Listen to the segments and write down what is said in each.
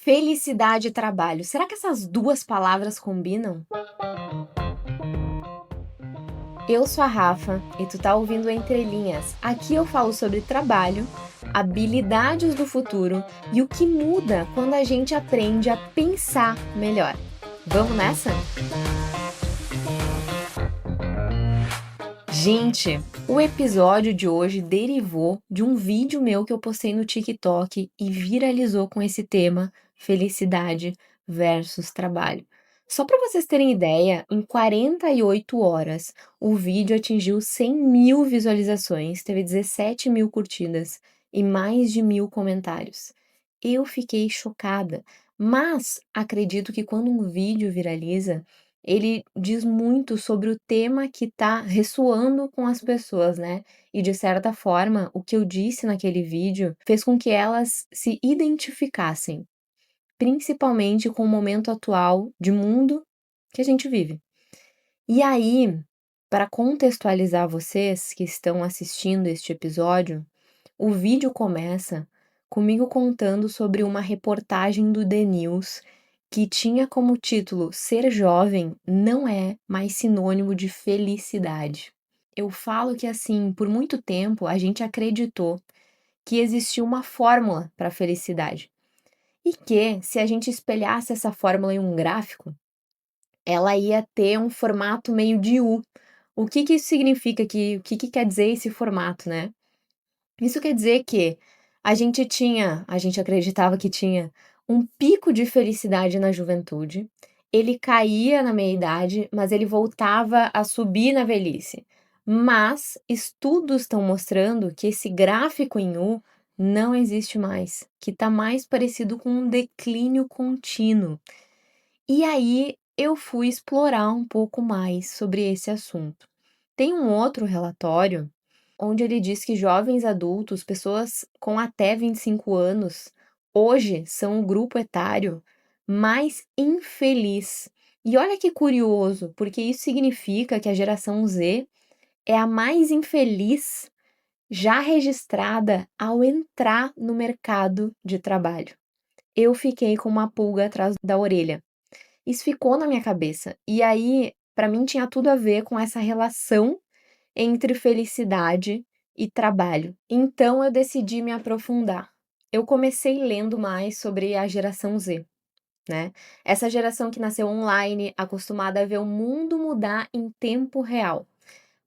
Felicidade e trabalho. Será que essas duas palavras combinam? Eu sou a Rafa e tu tá ouvindo Entre Linhas. Aqui eu falo sobre trabalho, habilidades do futuro e o que muda quando a gente aprende a pensar melhor. Vamos nessa? Gente, o episódio de hoje derivou de um vídeo meu que eu postei no TikTok e viralizou com esse tema: felicidade versus trabalho. Só para vocês terem ideia, em 48 horas, o vídeo atingiu 100 mil visualizações, teve 17 mil curtidas e mais de 1.000 comentários. Eu fiquei chocada, mas acredito que quando um vídeo viraliza, ele diz muito sobre o tema que está ressoando com as pessoas, né. E de certa forma, o que eu disse naquele vídeo fez com que elas se identificassem, principalmente com o momento atual de mundo que a gente vive. E aí, para contextualizar vocês que estão assistindo este episódio, o vídeo começa comigo contando sobre uma reportagem do The News que tinha como título "Ser jovem não é mais sinônimo de felicidade". Eu falo que assim, por muito tempo a gente acreditou que existia uma fórmula para a felicidade e que, se a gente espelhasse essa fórmula em um gráfico, ela ia ter um formato meio de U. O que que isso significa? O que quer dizer esse formato, né? Isso quer dizer que a gente acreditava que tinha um pico de felicidade na juventude, ele caía na meia-idade, mas ele voltava a subir na velhice. Mas estudos estão mostrando que esse gráfico em U não existe mais, que está mais parecido com um declínio contínuo. E aí eu fui explorar um pouco mais sobre esse assunto. Tem um outro relatório onde ele diz que jovens adultos, pessoas com até 25 anos, hoje são o grupo etário mais infeliz. E olha que curioso, porque isso significa que a geração Z é a mais infeliz já registrada ao entrar no mercado de trabalho. Eu fiquei com uma pulga atrás da orelha. Isso ficou na minha cabeça. E aí, para mim, tinha tudo a ver com essa relação entre felicidade e trabalho. Então eu decidi me aprofundar. Eu comecei lendo mais sobre a geração Z, né? Essa geração que nasceu online, acostumada a ver o mundo mudar em tempo real.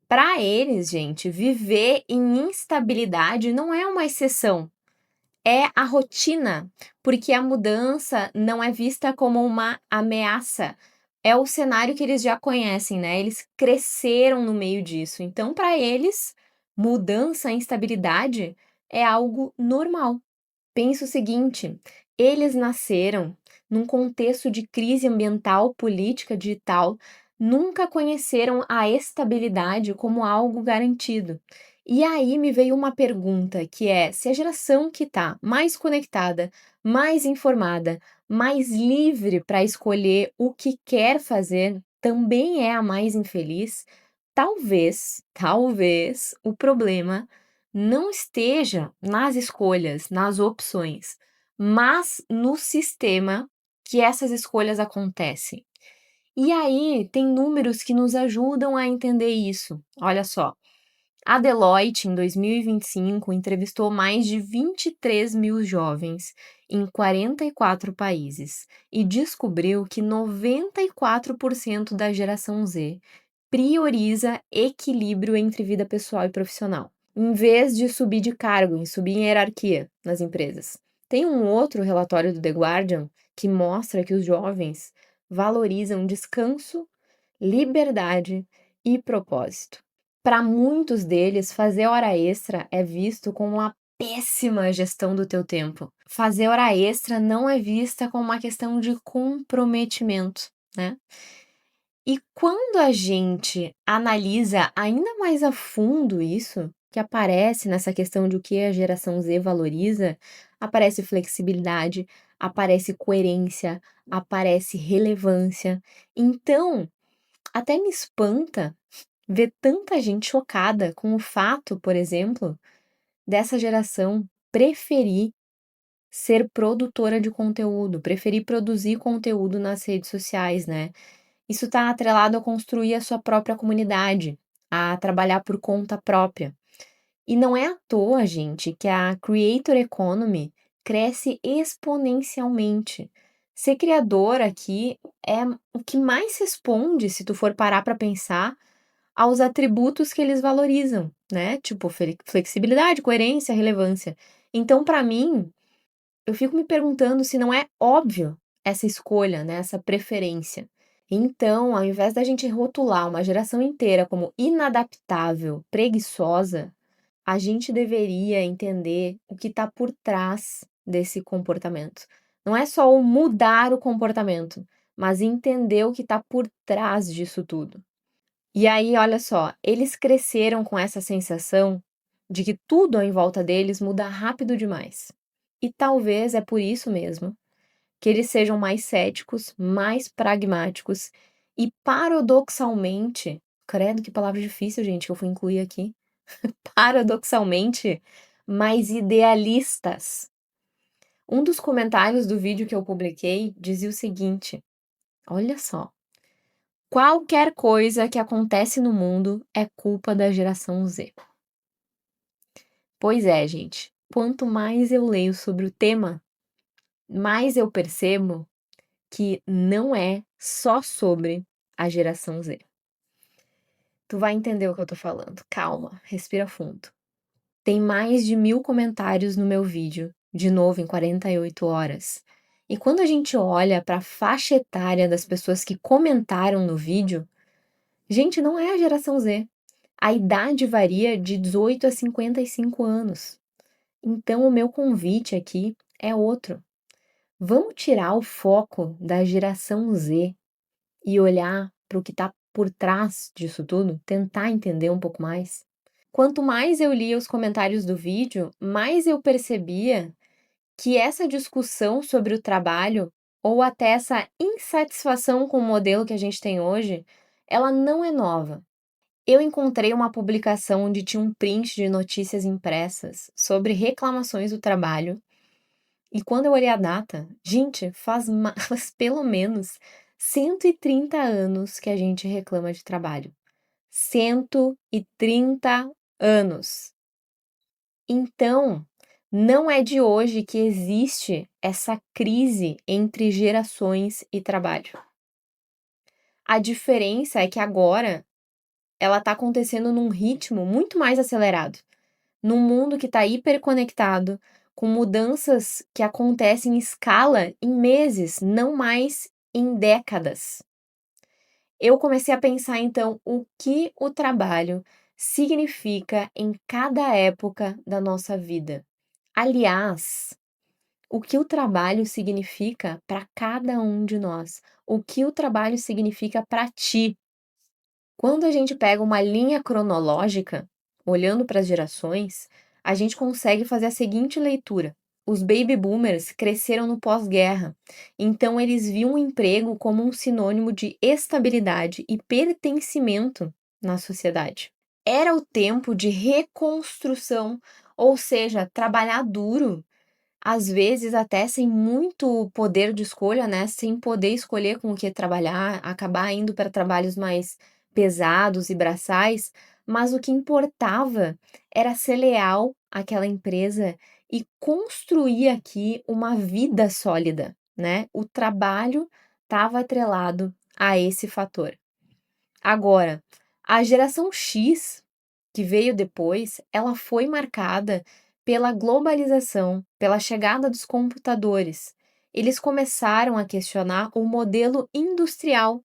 Para eles, gente, viver em instabilidade não é uma exceção, é a rotina, porque a mudança não é vista como uma ameaça. É o cenário que eles já conhecem, né? Eles cresceram no meio disso. Então, para eles, mudança, instabilidade é algo normal. Pensa o seguinte: eles nasceram num contexto de crise ambiental, política, digital, nunca conheceram a estabilidade como algo garantido. E aí me veio uma pergunta que é: se a geração que está mais conectada, mais informada, mais livre para escolher o que quer fazer, também é a mais infeliz, talvez o problema não esteja nas escolhas, nas opções, mas no sistema que essas escolhas acontecem. E aí, tem números que nos ajudam a entender isso. Olha só, a Deloitte, em 2025, entrevistou mais de 23 mil jovens em 44 países e descobriu que 94% da geração Z prioriza equilíbrio entre vida pessoal e profissional, em vez de subir de cargo, em subir em hierarquia nas empresas. Tem um outro relatório do The Guardian que mostra que os jovens valorizam descanso, liberdade e propósito. Para muitos deles, fazer hora extra é visto como uma péssima gestão do teu tempo. Fazer hora extra não é vista como uma questão de comprometimento, né? E quando a gente analisa ainda mais a fundo isso, que aparece nessa questão de o que a geração Z valoriza, aparece flexibilidade, aparece coerência, aparece relevância. Então, até me espanta ver tanta gente chocada com o fato, por exemplo, dessa geração preferir ser produtora de conteúdo, preferir produzir conteúdo nas redes sociais, né. Isso está atrelado a construir a sua própria comunidade, a trabalhar por conta própria. E não é à toa, gente, que a creator economy cresce exponencialmente. Ser criador aqui é o que mais responde, se tu for parar para pensar, aos atributos que eles valorizam, né? Tipo flexibilidade, coerência, relevância. Então, para mim, eu fico me perguntando se não é óbvio essa escolha, né? Essa preferência. Então, ao invés da gente rotular uma geração inteira como inadaptável, preguiçosa, a gente deveria entender o que está por trás desse comportamento. Não é só o mudar o comportamento, mas entender o que está por trás disso tudo. E aí, olha só, eles cresceram com essa sensação de que tudo em volta deles muda rápido demais. E talvez é por isso mesmo que eles sejam mais céticos, mais pragmáticos e paradoxalmente, credo que palavra difícil, gente, que eu fui incluir aqui, paradoxalmente, mais idealistas. Um dos comentários do vídeo que eu publiquei dizia o seguinte: olha só, qualquer coisa que acontece no mundo é culpa da geração Z. Pois é, gente. Quanto mais eu leio sobre o tema, mais eu percebo que não é só sobre a geração Z. Tu vai entender o que eu tô falando. Calma, respira fundo. Tem mais de 1000 comentários no meu vídeo, de novo em 48 horas. E quando a gente olha para a faixa etária das pessoas que comentaram no vídeo, gente, não é a geração Z. A idade varia de 18 a 55 anos. Então, o meu convite aqui é outro. Vamos tirar o foco da geração Z e olhar para o que está por trás disso tudo, tentar entender um pouco mais. Quanto mais eu lia os comentários do vídeo, mais eu percebia que essa discussão sobre o trabalho, ou até essa insatisfação com o modelo que a gente tem hoje, ela não é nova. Eu encontrei uma publicação onde tinha um print de notícias impressas sobre reclamações do trabalho, e quando eu olhei a data, gente, faz pelo menos 130 anos que a gente reclama de trabalho. 130 anos. Então, não é de hoje que existe essa crise entre gerações e trabalho. A diferença é que agora ela está acontecendo num ritmo muito mais acelerado, num mundo que está hiperconectado, com mudanças que acontecem em escala em meses, não mais em décadas. Eu comecei a pensar então o que o trabalho significa em cada época da nossa vida. Aliás, o que o trabalho significa para cada um de nós, o que o trabalho significa para ti. Quando a gente pega uma linha cronológica, olhando para as gerações, a gente consegue fazer a seguinte leitura. Os baby boomers cresceram no pós-guerra, então eles viam o emprego como um sinônimo de estabilidade e pertencimento na sociedade. Era o tempo de reconstrução, ou seja, trabalhar duro, às vezes até sem muito poder de escolha, né, sem poder escolher com o que trabalhar, acabar indo para trabalhos mais pesados e braçais, mas o que importava era ser leal àquela empresa e construir aqui uma vida sólida, né? O trabalho estava atrelado a esse fator. Agora, a geração X, que veio depois, ela foi marcada pela globalização, pela chegada dos computadores. Eles começaram a questionar o modelo industrial,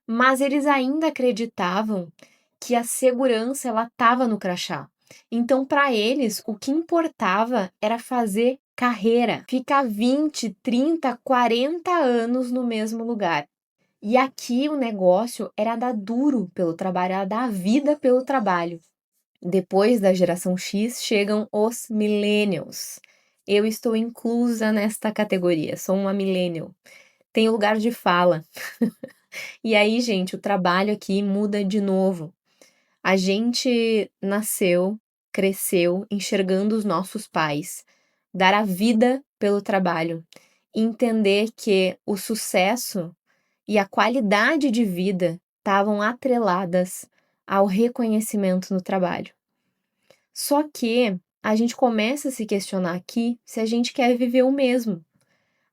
mas eles ainda acreditavam que a segurança ela estava no crachá. Então, para eles, o que importava era fazer carreira, ficar 20, 30, 40 anos no mesmo lugar. E aqui o negócio era dar duro pelo trabalho, era dar vida pelo trabalho. Depois da geração X chegam os millennials. Eu estou inclusa nesta categoria, sou uma millennial. Tenho lugar de fala. E aí, gente, o trabalho aqui muda de novo. A gente nasceu, cresceu enxergando os nossos pais dar a vida pelo trabalho, entender que o sucesso e a qualidade de vida estavam atreladas ao reconhecimento no trabalho. Só que a gente começa a se questionar aqui se a gente quer viver o mesmo.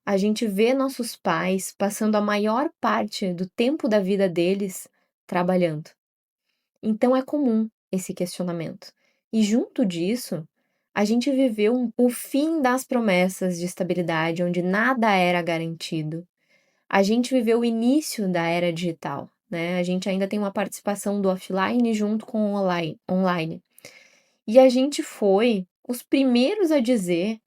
A gente vê nossos pais passando a maior parte do tempo da vida deles trabalhando. Então é comum esse questionamento. E junto disso, a gente viveu o fim das promessas de estabilidade, onde nada era garantido. A gente viveu o início da era digital, né? A gente ainda tem uma participação do offline junto com o online. E a gente foi os primeiros a dizer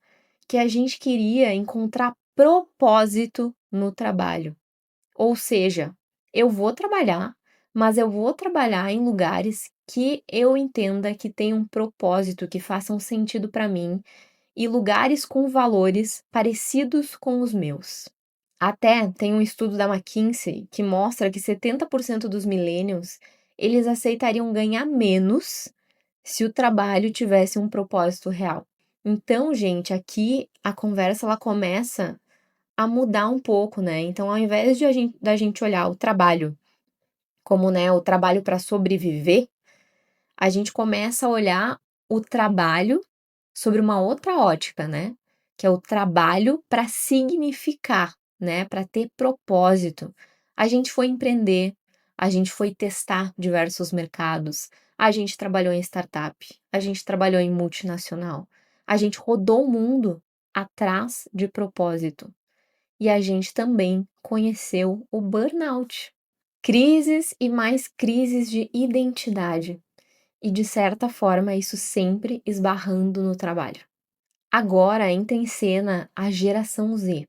que a gente queria encontrar propósito no trabalho. Ou seja, eu vou trabalhar, mas eu vou trabalhar em lugares que eu entenda que tem um propósito, que façam sentido para mim, e lugares com valores parecidos com os meus. Até tem um estudo da McKinsey que mostra que 70% dos millennials, eles aceitariam ganhar menos se o trabalho tivesse um propósito real. Então, gente, aqui a conversa ela começa a mudar um pouco, né? Então, ao invés de da gente olhar o trabalho como, né, o trabalho para sobreviver, a gente começa a olhar o trabalho sobre uma outra ótica, né? Que é o trabalho para significar, né? Para ter propósito. A gente foi empreender, a gente foi testar diversos mercados, a gente trabalhou em startup, a gente trabalhou em multinacional, a gente rodou o mundo atrás de propósito. E a gente também conheceu o burnout. Crises e mais crises de identidade. E de certa forma, isso sempre esbarrando no trabalho. Agora entra em cena a geração Z.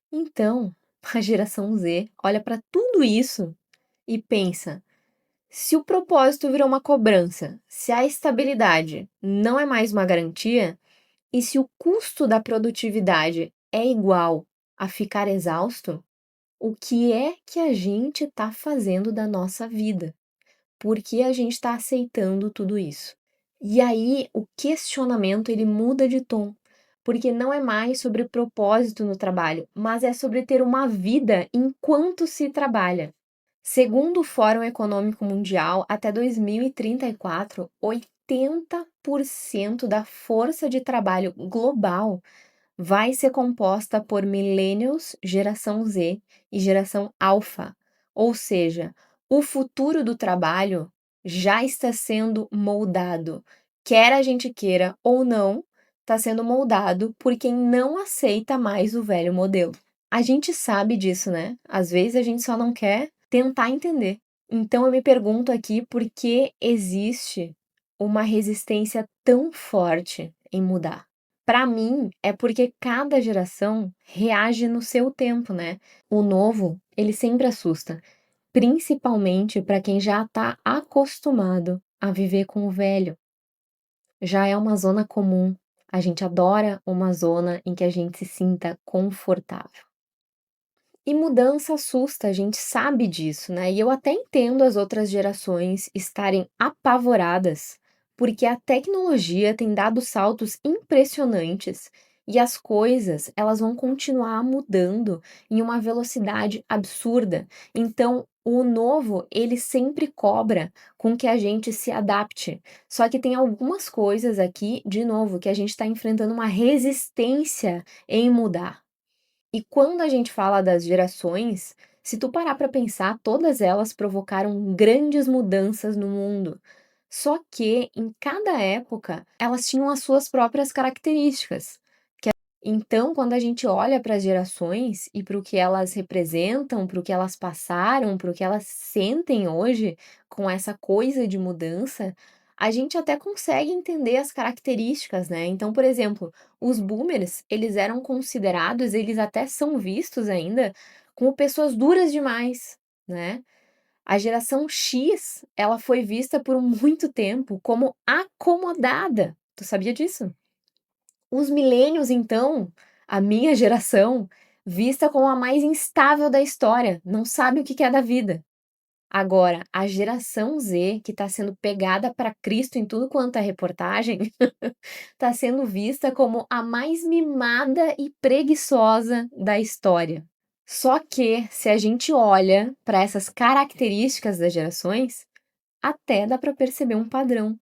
Então, a geração Z olha para tudo isso e pensa: se o propósito virou uma cobrança, se a estabilidade não é mais uma garantia, e se o custo da produtividade é igual a ficar exausto, o que é que a gente está fazendo da nossa vida? Por que a gente está aceitando tudo isso? E aí o questionamento ele muda de tom, porque não é mais sobre propósito no trabalho, mas é sobre ter uma vida enquanto se trabalha. Segundo o Fórum Econômico Mundial, até 2034, 80% da força de trabalho global vai ser composta por millennials, geração Z e geração alfa. Ou seja, o futuro do trabalho já está sendo moldado. Quer a gente queira ou não, está sendo moldado por quem não aceita mais o velho modelo. A gente sabe disso, né? Às vezes a gente só não quer tentar entender. Então eu me pergunto aqui por que existe uma resistência tão forte em mudar. Para mim, é porque cada geração reage no seu tempo, né? O novo, ele sempre assusta, principalmente para quem já está acostumado a viver com o velho. Já é uma zona comum. A gente adora uma zona em que a gente se sinta confortável. E mudança assusta, a gente sabe disso, né? E eu até entendo as outras gerações estarem apavoradas, porque a tecnologia tem dado saltos impressionantes e as coisas, elas vão continuar mudando em uma velocidade absurda. Então, o novo, ele sempre cobra com que a gente se adapte. Só que tem algumas coisas aqui, de novo, que a gente está enfrentando uma resistência em mudar. E quando a gente fala das gerações, se tu parar para pensar, todas elas provocaram grandes mudanças no mundo. Só que em cada época, elas tinham as suas próprias características. Então, quando a gente olha para as gerações e para o que elas representam, para o que elas passaram, para o que elas sentem hoje com essa coisa de mudança, a gente até consegue entender as características, né? Então, por exemplo, os boomers, eles eram considerados, eles até são vistos ainda como pessoas duras demais, né? A geração X, ela foi vista por muito tempo como acomodada. Tu sabia disso? Os milênios, então, a minha geração, vista como a mais instável da história, não sabe o que é da vida. Agora, a geração Z, que está sendo pegada para Cristo em tudo quanto é reportagem, está sendo vista como a mais mimada e preguiçosa da história. Só que, se a gente olha para essas características das gerações, até dá para perceber um padrão.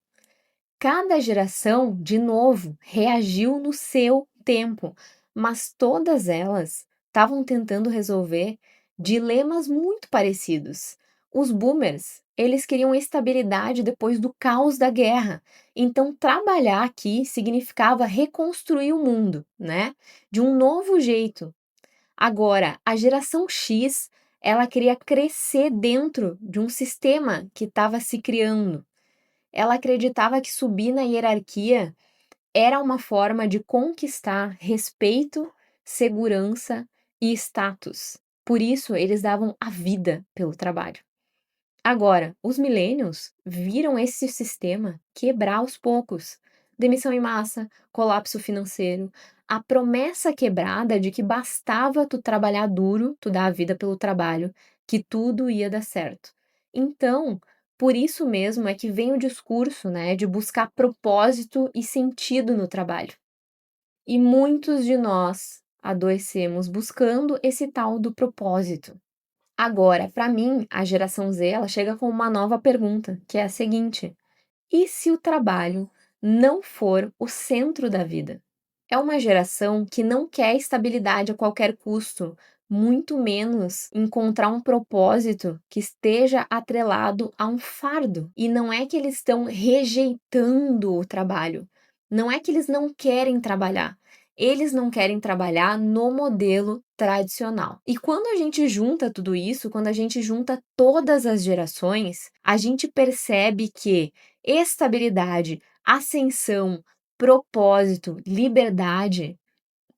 Cada geração, de novo, reagiu no seu tempo, mas todas elas estavam tentando resolver dilemas muito parecidos. Os boomers, eles queriam estabilidade depois do caos da guerra. Então, trabalhar aqui significava reconstruir o mundo, né? De um novo jeito. Agora, a geração X, ela queria crescer dentro de um sistema que estava se criando. Ela acreditava que subir na hierarquia era uma forma de conquistar respeito, segurança e status. Por isso, eles davam a vida pelo trabalho. Agora, os millennials viram esse sistema quebrar aos poucos. Demissão em massa, colapso financeiro, a promessa quebrada de que bastava tu trabalhar duro, tu dar a vida pelo trabalho, que tudo ia dar certo. Então, por isso mesmo é que vem o discurso, né, de buscar propósito e sentido no trabalho. E muitos de nós adoecemos buscando esse tal do propósito. Agora, para mim, a geração Z, ela chega com uma nova pergunta, que é a seguinte: e se o trabalho não for o centro da vida? É uma geração que não quer estabilidade a qualquer custo, muito menos encontrar um propósito que esteja atrelado a um fardo. E não é que eles estão rejeitando o trabalho, não é que eles não querem trabalhar. Eles não querem trabalhar no modelo tradicional. E quando a gente junta tudo isso, quando a gente junta todas as gerações, a gente percebe que estabilidade, ascensão, propósito, liberdade,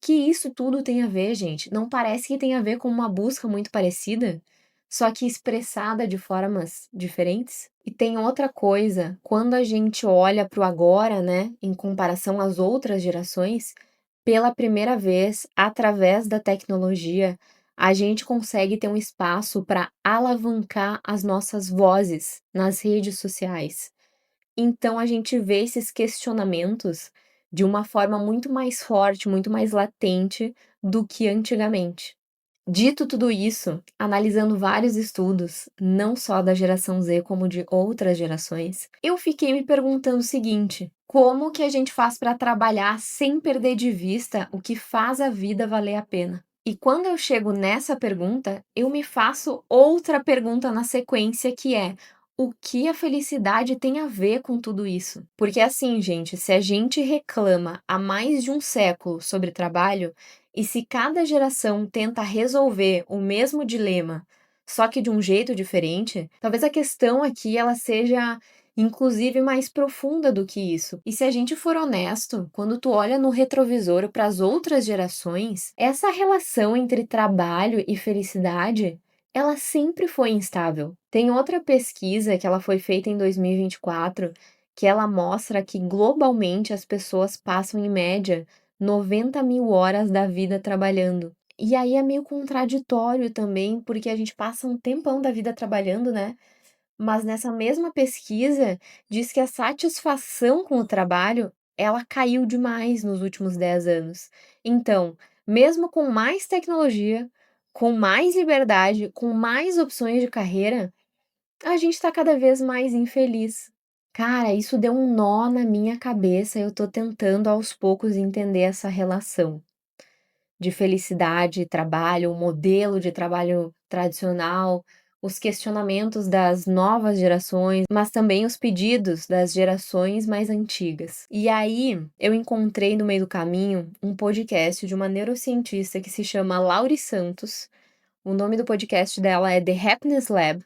que isso tudo tem a ver, gente. Não parece que tem a ver com uma busca muito parecida, só que expressada de formas diferentes? E tem outra coisa, quando a gente olha para o agora, né, em comparação às outras gerações, pela primeira vez, através da tecnologia, a gente consegue ter um espaço para alavancar as nossas vozes nas redes sociais. Então a gente vê esses questionamentos de uma forma muito mais forte, muito mais latente do que antigamente. Dito tudo isso, analisando vários estudos, não só da geração Z como de outras gerações, eu fiquei me perguntando o seguinte: como que a gente faz para trabalhar sem perder de vista o que faz a vida valer a pena? E quando eu chego nessa pergunta, eu me faço outra pergunta na sequência que é: o que a felicidade tem a ver com tudo isso? Porque assim, gente, se a gente reclama há mais de um século sobre trabalho, e se cada geração tenta resolver o mesmo dilema, só que de um jeito diferente, talvez a questão aqui ela seja inclusive mais profunda do que isso. E se a gente for honesto, quando tu olha no retrovisor para as outras gerações, essa relação entre trabalho e felicidade, ela sempre foi instável. Tem outra pesquisa que ela foi feita em 2024 que ela mostra que globalmente as pessoas passam em média 90.000 horas da vida trabalhando. E aí é meio contraditório também, porque a gente passa um tempão da vida trabalhando, né? Mas nessa mesma pesquisa diz que a satisfação com o trabalho, ela caiu demais nos últimos 10 anos. Então, mesmo com mais tecnologia, com mais liberdade, com mais opções de carreira, a gente está cada vez mais infeliz. Cara, isso deu um nó na minha cabeça, eu tô tentando aos poucos entender essa relação de felicidade e trabalho, o modelo de trabalho tradicional, os questionamentos das novas gerações, mas também os pedidos das gerações mais antigas. E aí, eu encontrei no meio do caminho um podcast de uma neurocientista que se chama Laurie Santos. O nome do podcast dela é The Happiness Lab.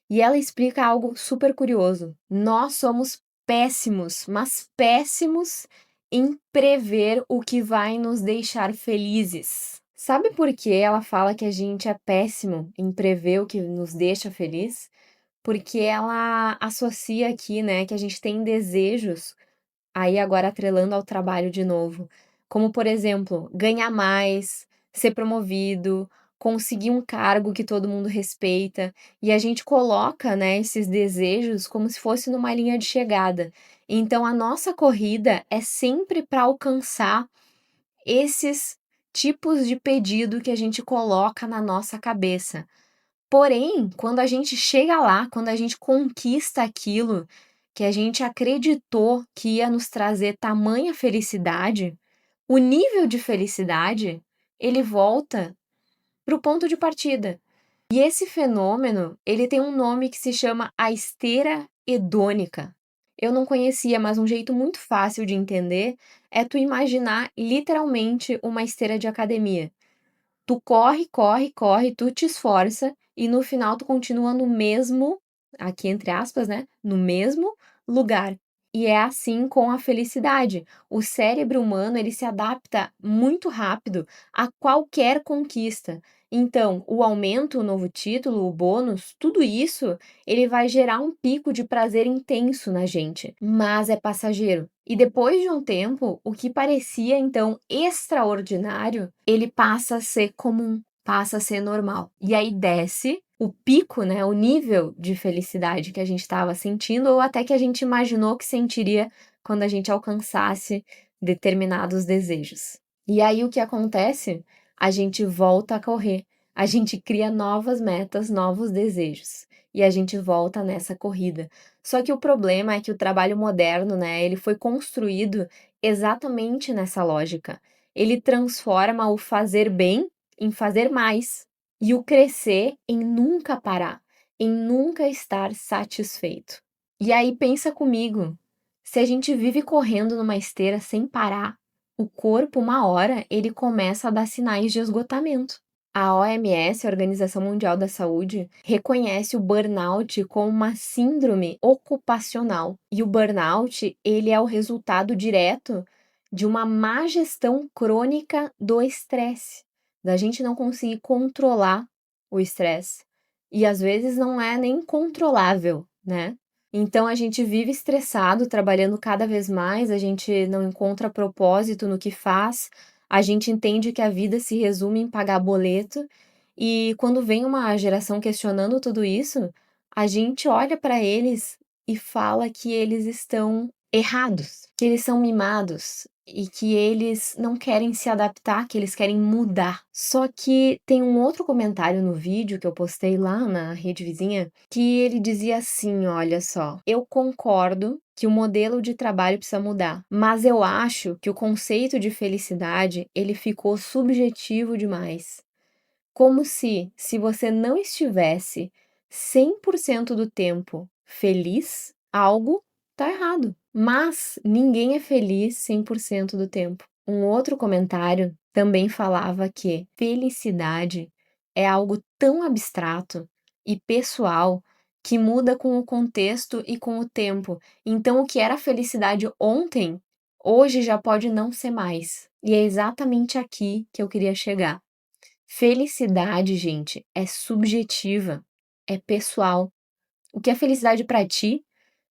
E ela explica algo super curioso. Nós somos péssimos, mas péssimos em prever o que vai nos deixar felizes. Sabe por que ela fala que a gente é péssimo em prever o que nos deixa feliz? Porque ela associa aqui, né, que a gente tem desejos, aí agora atrelando ao trabalho de novo, como por exemplo, ganhar mais, ser promovido, conseguir um cargo que todo mundo respeita, e a gente coloca, né, esses desejos como se fosse numa linha de chegada. Então a nossa corrida é sempre para alcançar esses tipos de pedido que a gente coloca na nossa cabeça. Porém, quando a gente chega lá, quando a gente conquista aquilo que a gente acreditou que ia nos trazer tamanha felicidade, o nível de felicidade, ele volta para o ponto de partida. E esse fenômeno, ele tem um nome que se chama a esteira hedônica. Eu não conhecia, mas um jeito muito fácil de entender é tu imaginar literalmente uma esteira de academia. Tu corre, corre, corre, tu te esforça e no final tu continua no mesmo, aqui entre aspas, né, no mesmo lugar. E é assim com a felicidade. O cérebro humano, ele se adapta muito rápido a qualquer conquista. Então, o aumento, o novo título, o bônus, tudo isso, ele vai gerar um pico de prazer intenso na gente, mas é passageiro. E depois de um tempo, o que parecia então extraordinário, ele passa a ser comum, passa a ser normal. E aí desce o pico, né, o nível de felicidade que a gente estava sentindo ou até que a gente imaginou que sentiria quando a gente alcançasse determinados desejos. E aí o que acontece? A gente volta a correr, a gente cria novas metas, novos desejos e a gente volta nessa corrida. Só que o problema é que o trabalho moderno, né, ele foi construído exatamente nessa lógica. Ele transforma o fazer bem em fazer mais e o crescer em nunca parar, em nunca estar satisfeito. E aí pensa comigo, se a gente vive correndo numa esteira sem parar, o corpo, uma hora, ele começa a dar sinais de esgotamento. A OMS, a Organização Mundial da Saúde, reconhece o burnout como uma síndrome ocupacional. E o burnout, ele é o resultado direto de uma má gestão crônica do estresse, da gente não conseguir controlar o estresse. E às vezes não é nem controlável, né? Então a gente vive estressado, trabalhando cada vez mais, a gente não encontra propósito no que faz, a gente entende que a vida se resume em pagar boleto, e quando vem uma geração questionando tudo isso, a gente olha para eles e fala que eles estão errados, que eles são mimados e que eles não querem se adaptar, que eles querem mudar. Só que tem um outro comentário no vídeo que eu postei lá na rede vizinha que ele dizia assim: olha só, eu concordo que o modelo de trabalho precisa mudar, mas eu acho que o conceito de felicidade ele ficou subjetivo demais. Como se você não estivesse 100% do tempo feliz, algo tá errado. Mas ninguém é feliz 100% do tempo. Um outro comentário também falava que felicidade é algo tão abstrato e pessoal que muda com o contexto e com o tempo. Então, o que era felicidade ontem, hoje já pode não ser mais. E é exatamente aqui que eu queria chegar. Felicidade, gente, é subjetiva, é pessoal. O que é felicidade para ti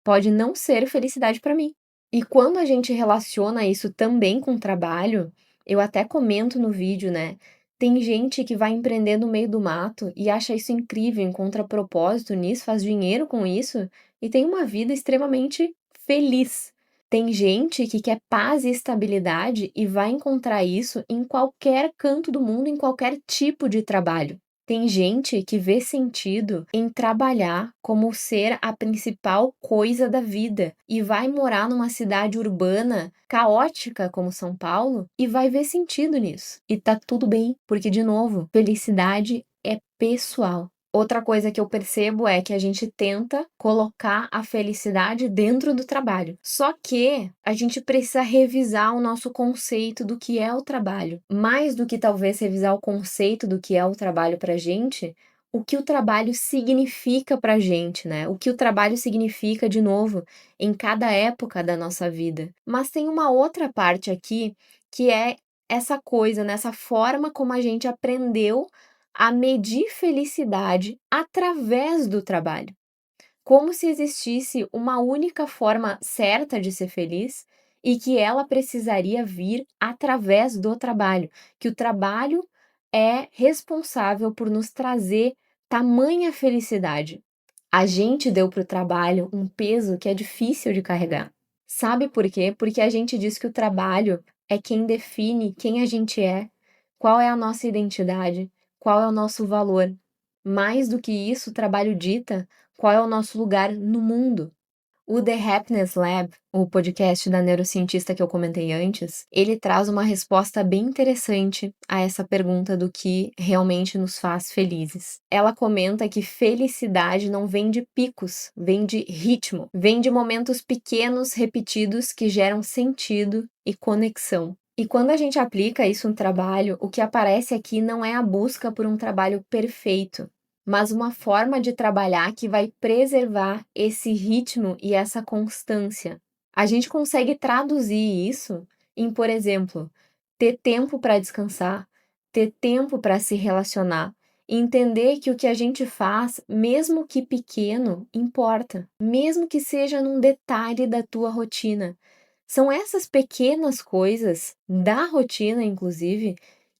pode não ser felicidade para mim. E quando a gente relaciona isso também com trabalho, eu até comento no vídeo, né? Tem gente que vai empreender no meio do mato e acha isso incrível, encontra propósito nisso, faz dinheiro com isso e tem uma vida extremamente feliz. Tem gente que quer paz e estabilidade e vai encontrar isso em qualquer canto do mundo, em qualquer tipo de trabalho. Tem gente que vê sentido em trabalhar como ser a principal coisa da vida e vai morar numa cidade urbana caótica como São Paulo e vai ver sentido nisso. E tá tudo bem, porque, de novo, felicidade é pessoal. Outra coisa que eu percebo é que a gente tenta colocar a felicidade dentro do trabalho. Só que a gente precisa revisar o nosso conceito do que é o trabalho. Mais do que talvez revisar o conceito do que é o trabalho pra gente, o que o trabalho significa pra gente, né? O que o trabalho significa, de novo, em cada época da nossa vida. Mas tem uma outra parte aqui que é essa coisa, nessa forma como a gente aprendeu a medir felicidade através do trabalho, como se existisse uma única forma certa de ser feliz e que ela precisaria vir através do trabalho, que o trabalho é responsável por nos trazer tamanha felicidade. A gente deu para o trabalho um peso que é difícil de carregar. Sabe por quê? Porque a gente diz que o trabalho é quem define quem a gente é, qual é a nossa identidade, qual é o nosso valor. Mais do que isso, o trabalho dita qual é o nosso lugar no mundo. O The Happiness Lab, o podcast da neurocientista que eu comentei antes, ele traz uma resposta bem interessante a essa pergunta do que realmente nos faz felizes. Ela comenta que felicidade não vem de picos, vem de ritmo, vem de momentos pequenos repetidos que geram sentido e conexão. E quando a gente aplica isso no trabalho, o que aparece aqui não é a busca por um trabalho perfeito, mas uma forma de trabalhar que vai preservar esse ritmo e essa constância. A gente consegue traduzir isso em, por exemplo, ter tempo para descansar, ter tempo para se relacionar, e entender que o que a gente faz, mesmo que pequeno, importa, mesmo que seja num detalhe da tua rotina. São essas pequenas coisas da rotina, inclusive,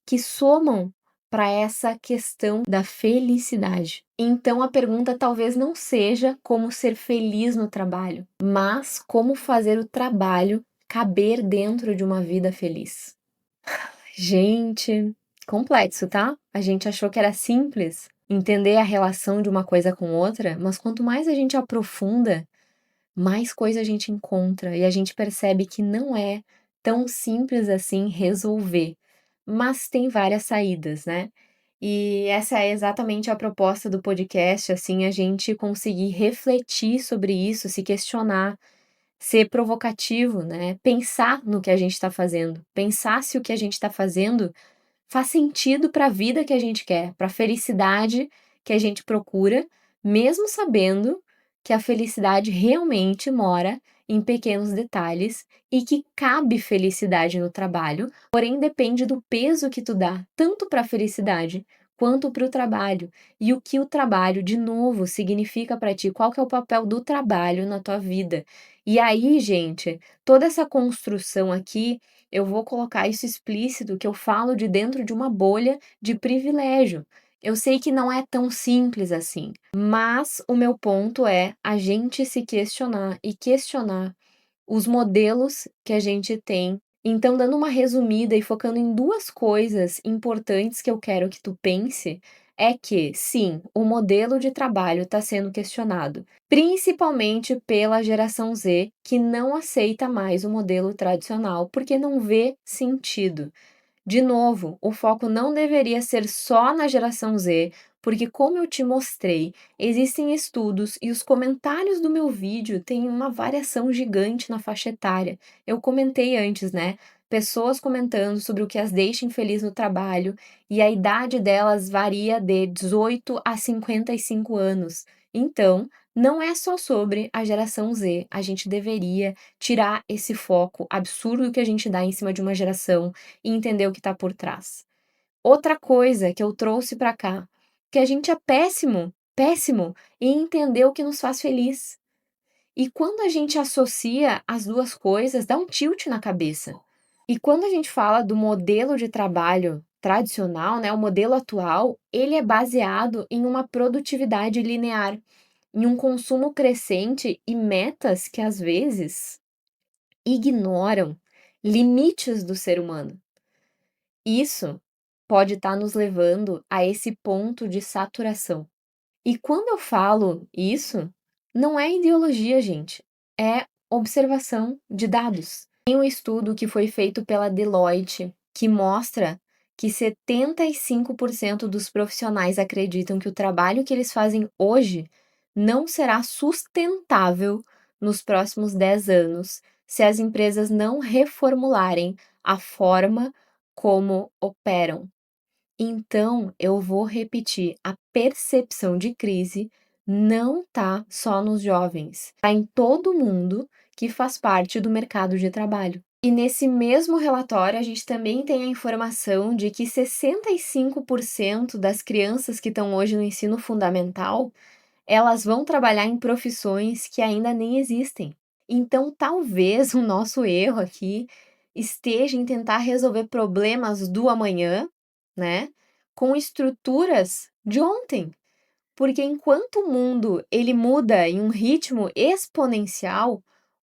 que somam para essa questão da felicidade. Então a pergunta talvez não seja como ser feliz no trabalho, mas como fazer o trabalho caber dentro de uma vida feliz. Gente, complexo, tá? A gente achou que era simples entender a relação de uma coisa com outra, mas quanto mais a gente aprofunda, mais coisa a gente encontra e a gente percebe que não é tão simples assim resolver, mas tem várias saídas, né? E essa é exatamente a proposta do podcast, assim, a gente conseguir refletir sobre isso, se questionar, ser provocativo, né? Pensar no que a gente está fazendo, pensar se o que a gente está fazendo faz sentido para a vida que a gente quer, para a felicidade que a gente procura, mesmo sabendo que a felicidade realmente mora em pequenos detalhes e que cabe felicidade no trabalho, porém depende do peso que tu dá tanto para a felicidade quanto para o trabalho e o que o trabalho, de novo, significa para ti, qual que é o papel do trabalho na tua vida. E aí, gente, toda essa construção aqui eu vou colocar isso explícito, que eu falo de dentro de uma bolha de privilégio. Eu sei que não é tão simples assim, mas o meu ponto é a gente se questionar e questionar os modelos que a gente tem. Então, dando uma resumida e focando em duas coisas importantes que eu quero que tu pense, é que, sim, o modelo de trabalho está sendo questionado, principalmente pela geração Z, que não aceita mais o modelo tradicional porque não vê sentido. De novo, o foco não deveria ser só na geração Z, porque, como eu te mostrei, existem estudos e os comentários do meu vídeo têm uma variação gigante na faixa etária. Eu comentei antes, né? Pessoas comentando sobre o que as deixa infeliz no trabalho e a idade delas varia de 18 a 55 anos. Então, não é só sobre a geração Z. A gente deveria tirar esse foco absurdo que a gente dá em cima de uma geração e entender o que está por trás. Outra coisa que eu trouxe para cá, que a gente é péssimo, péssimo em entender o que nos faz feliz. E quando a gente associa as duas coisas, dá um tilt na cabeça. E quando a gente fala do modelo de trabalho tradicional, né, o modelo atual, ele é baseado em uma produtividade linear, em um consumo crescente e metas que às vezes ignoram limites do ser humano. Isso pode estar nos levando a esse ponto de saturação. E quando eu falo isso, não é ideologia, gente, é observação de dados. Tem um estudo que foi feito pela Deloitte que mostra que 75% dos profissionais acreditam que o trabalho que eles fazem hoje não será sustentável nos próximos 10 anos se as empresas não reformularem a forma como operam. Então, eu vou repetir, a percepção de crise não tá só nos jovens, tá em todo mundo que faz parte do mercado de trabalho. E nesse mesmo relatório, a gente também tem a informação de que 65% das crianças que estão hoje no ensino fundamental, elas vão trabalhar em profissões que ainda nem existem. Então, talvez o nosso erro aqui esteja em tentar resolver problemas do amanhã, né? com estruturas de ontem. Porque enquanto o mundo ele muda em um ritmo exponencial,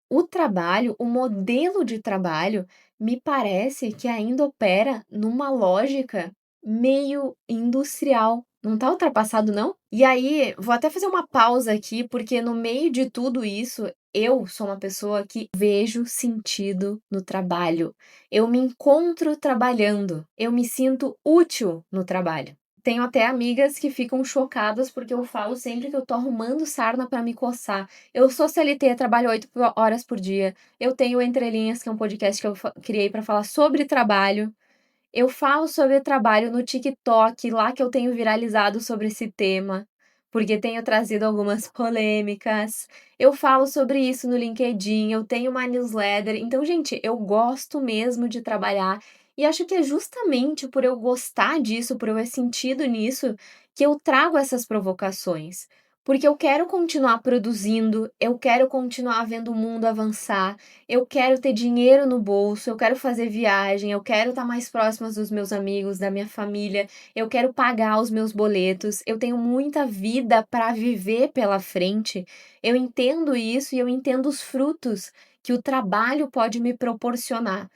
o trabalho, o modelo de trabalho, me parece que ainda opera numa lógica meio industrial. Não tá ultrapassado, não? E aí, vou até fazer uma pausa aqui, porque no meio de tudo isso, eu sou uma pessoa que vejo sentido no trabalho. Eu me encontro trabalhando, eu me sinto útil no trabalho. Tenho até amigas que ficam chocadas porque eu falo sempre que eu tô arrumando sarna para me coçar. Eu sou CLT, trabalho 8 horas por dia. Eu tenho Entre Linhas, que é um podcast que eu criei para falar sobre trabalho. Eu falo sobre trabalho no TikTok, lá que eu tenho viralizado sobre esse tema, porque tenho trazido algumas polêmicas. Eu falo sobre isso no LinkedIn, eu tenho uma newsletter. Então, gente, eu gosto mesmo de trabalhar e acho que é justamente por eu gostar disso, por eu ver sentido nisso, que eu trago essas provocações. Porque eu quero continuar produzindo, eu quero continuar vendo o mundo avançar, eu quero ter dinheiro no bolso, eu quero fazer viagem, eu quero estar mais próxima dos meus amigos, da minha família, eu quero pagar os meus boletos, eu tenho muita vida para viver pela frente. Eu entendo isso e eu entendo os frutos que o trabalho pode me proporcionar.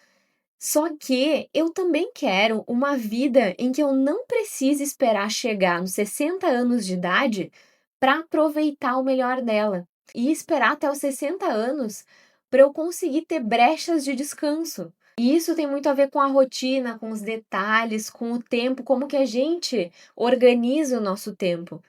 Só que eu também quero uma vida em que eu não precise esperar chegar nos 60 anos de idade para aproveitar o melhor dela. E esperar até os 60 anos para eu conseguir ter brechas de descanso. E isso tem muito a ver com a rotina, com os detalhes, com o tempo, como que a gente organiza o nosso tempo.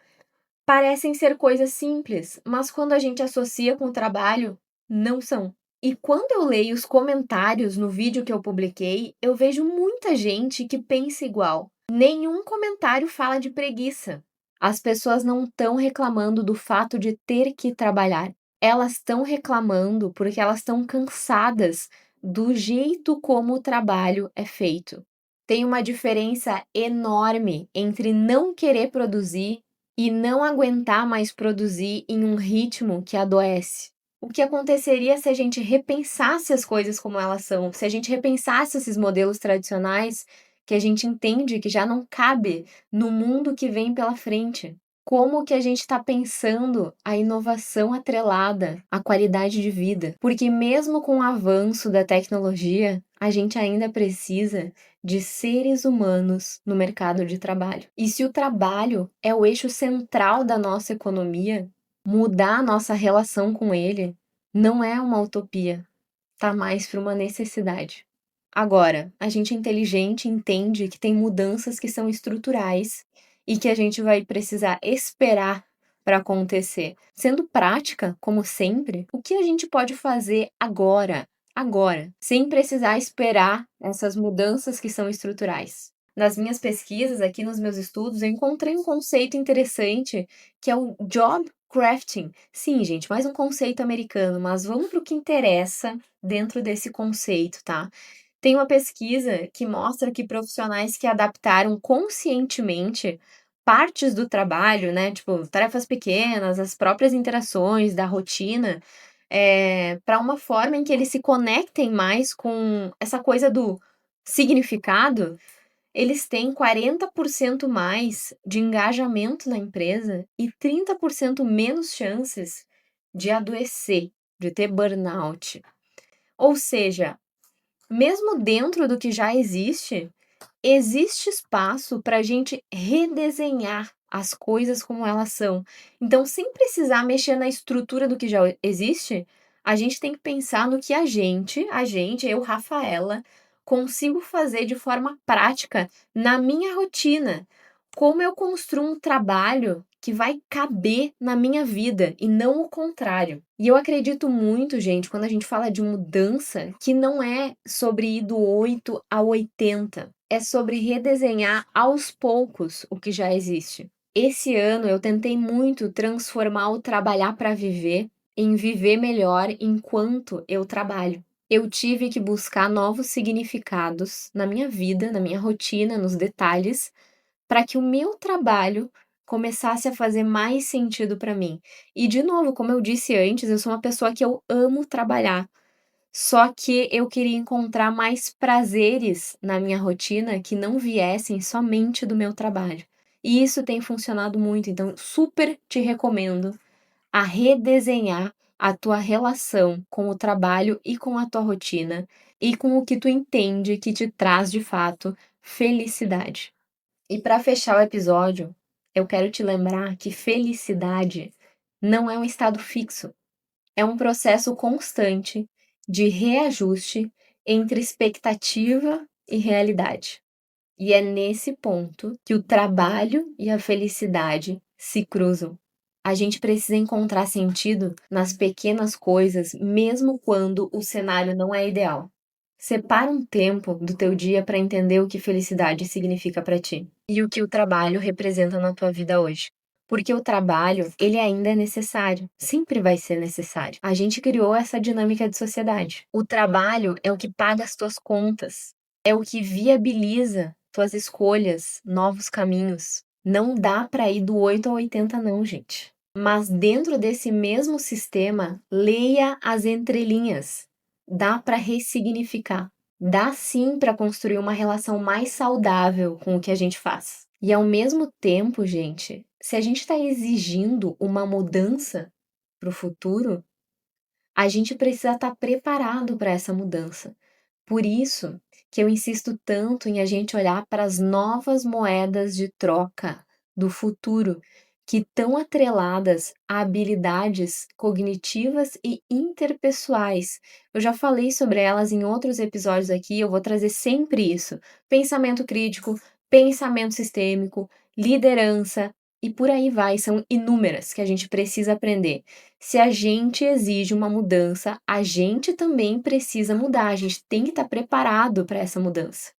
Parecem ser coisas simples, mas quando a gente associa com o trabalho, não são. E quando eu leio os comentários no vídeo que eu publiquei, eu vejo muita gente que pensa igual. Nenhum comentário fala de preguiça. As pessoas não estão reclamando do fato de ter que trabalhar. Elas estão reclamando porque elas estão cansadas do jeito como o trabalho é feito. Tem uma diferença enorme entre não querer produzir e não aguentar mais produzir em um ritmo que adoece. O que aconteceria se a gente repensasse as coisas como elas são, se a gente repensasse esses modelos tradicionais que a gente entende que já não cabe no mundo que vem pela frente? Como que a gente está pensando a inovação atrelada à qualidade de vida? Porque mesmo com o avanço da tecnologia, a gente ainda precisa de seres humanos no mercado de trabalho. E se o trabalho é o eixo central da nossa economia, mudar a nossa relação com ele não é uma utopia, tá mais para uma necessidade. Agora, a gente é inteligente entende que tem mudanças que são estruturais e que a gente vai precisar esperar para acontecer. Sendo prática, como sempre, o que a gente pode fazer agora, sem precisar esperar essas mudanças que são estruturais? Nas minhas pesquisas, aqui nos meus estudos, eu encontrei um conceito interessante que é o job crafting. Sim, gente, mais um conceito americano, mas vamos para o que interessa dentro desse conceito, tá? Tem uma pesquisa que mostra que profissionais que adaptaram conscientemente partes do trabalho, né, tipo, tarefas pequenas, as próprias interações da rotina, para uma forma em que eles se conectem mais com essa coisa do significado, eles têm 40% mais de engajamento na empresa e 30% menos chances de adoecer, de ter burnout. Ou seja, mesmo dentro do que já existe, existe espaço para a gente redesenhar as coisas como elas são. Então, sem precisar mexer na estrutura do que já existe, a gente tem que pensar no que eu, Rafaela, consigo fazer de forma prática na minha rotina. Como eu construo um trabalho que vai caber na minha vida e não o contrário. E eu acredito muito, gente, quando a gente fala de mudança, que não é sobre ir do 8 a 80, é sobre redesenhar aos poucos o que já existe. Esse ano eu tentei muito transformar o trabalhar para viver em viver melhor enquanto eu trabalho. Eu tive que buscar novos significados na minha vida, na minha rotina, nos detalhes, para que o meu trabalho começasse a fazer mais sentido para mim. E de novo, como eu disse antes, eu sou uma pessoa que eu amo trabalhar. Só que eu queria encontrar mais prazeres na minha rotina que não viessem somente do meu trabalho. E isso tem funcionado muito, então super te recomendo a redesenhar a tua relação com o trabalho e com a tua rotina, e com o que tu entende que te traz de fato felicidade. E para fechar o episódio, eu quero te lembrar que felicidade não é um estado fixo, é um processo constante de reajuste entre expectativa e realidade. E é nesse ponto que o trabalho e a felicidade se cruzam. A gente precisa encontrar sentido nas pequenas coisas, mesmo quando o cenário não é ideal. Separa um tempo do teu dia para entender o que felicidade significa para ti e o que o trabalho representa na tua vida hoje. Porque o trabalho, ele ainda é necessário, sempre vai ser necessário. A gente criou essa dinâmica de sociedade. O trabalho é o que paga as tuas contas, é o que viabiliza tuas escolhas, novos caminhos. Não dá para ir do 8 ao 80 não, gente. Mas dentro desse mesmo sistema, leia as entrelinhas. Dá para ressignificar. Dá sim para construir uma relação mais saudável com o que a gente faz. E ao mesmo tempo, gente, se a gente está exigindo uma mudança para o futuro, a gente precisa estar preparado para essa mudança. Por isso que eu insisto tanto em a gente olhar para as novas moedas de troca do futuro, que estão atreladas a habilidades cognitivas e interpessoais. Eu já falei sobre elas em outros episódios aqui, eu vou trazer sempre isso: pensamento crítico, pensamento sistêmico, liderança e por aí vai. São inúmeras que a gente precisa aprender. Se a gente exige uma mudança, a gente também precisa mudar, a gente tem que estar preparado para essa mudança.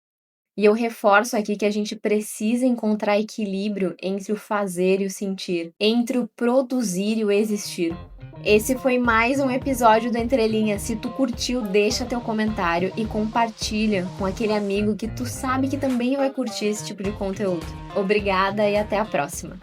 E eu reforço aqui que a gente precisa encontrar equilíbrio entre o fazer e o sentir, entre o produzir e o existir. Esse foi mais um episódio do Entre Linhas. Se tu curtiu, deixa teu comentário e compartilha com aquele amigo que tu sabe que também vai curtir esse tipo de conteúdo. Obrigada e até a próxima!